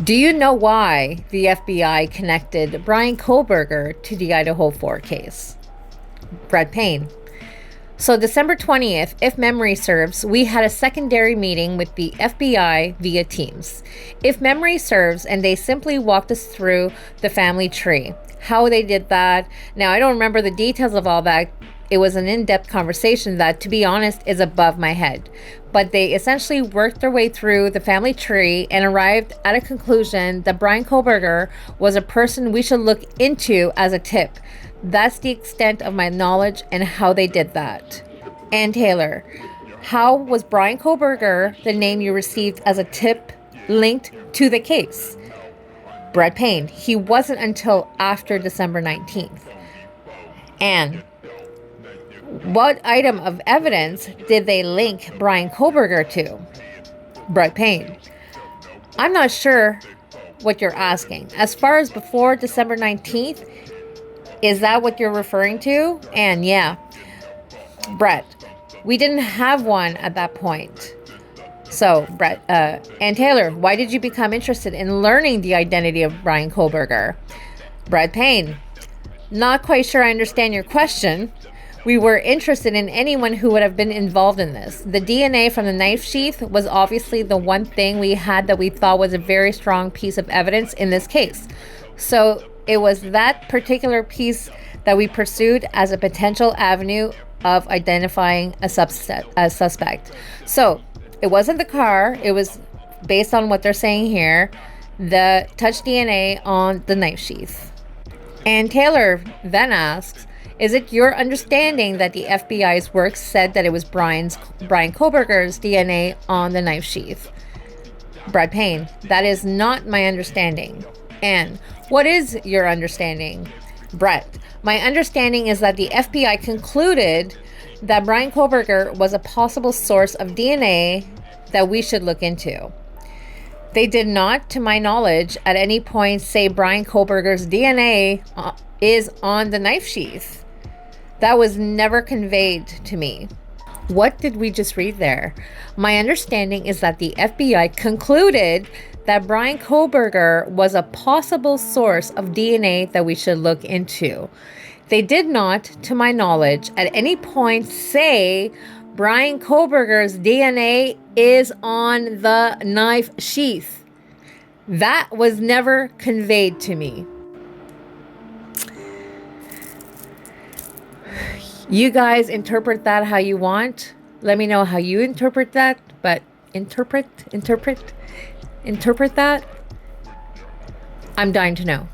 Do you know why the FBI connected Brian Koberger to the Idaho 4 case? Brett Payne. So December 20th, if memory serves, we had a secondary meeting with the FBI via Teams. If memory serves, and they simply walked us through the family tree, how they did that. Now, I don't remember the details of all that. It was an in-depth conversation that, to be honest, is above my head. But they essentially worked their way through the family tree and arrived at a conclusion that Brian Koberger was a person we should look into as a tip. That's the extent of my knowledge and how they did that. Ann Taylor, how was Brian Koberger the name you received as a tip linked to the case? Brett Payne, he wasn't until after December 19th. And what item of evidence did they link Brian Koberger to? Brett Payne, I'm not sure what you're asking. As far as before December 19th, is that what you're referring to? And yeah, Brett, we didn't have one at that point. So, Brett, and Taylor, why did you become interested in learning the identity of Brian Koberger? Brett Payne, not quite sure I understand your question. We were interested in anyone who would have been involved in this. The DNA from the knife sheath was obviously the one thing we had that we thought was a very strong piece of evidence in this case. So it was that particular piece that we pursued as a potential avenue of identifying a suspect. So it wasn't the car. It was, based on what they're saying here, the touch DNA on the knife sheath. And Taylor then asks, is it your understanding that the FBI's work said that it was Brian Koberger's DNA on the knife sheath? Brett Payne, that is not my understanding. And what is your understanding? Brett, my understanding is that the FBI concluded that Brian Koberger was a possible source of DNA that we should look into. They did not, to my knowledge, at any point say Brian Koberger's DNA is on the knife sheath. That was never conveyed to me. What did we just read there? My understanding is that the FBI concluded that Brian Koberger was a possible source of DNA that we should look into. They did not, to my knowledge, at any point say Brian Koberger's DNA is on the knife sheath. That was never conveyed to me. You guys interpret that how you want. Let me know how you interpret that, but interpret that. I'm dying to know.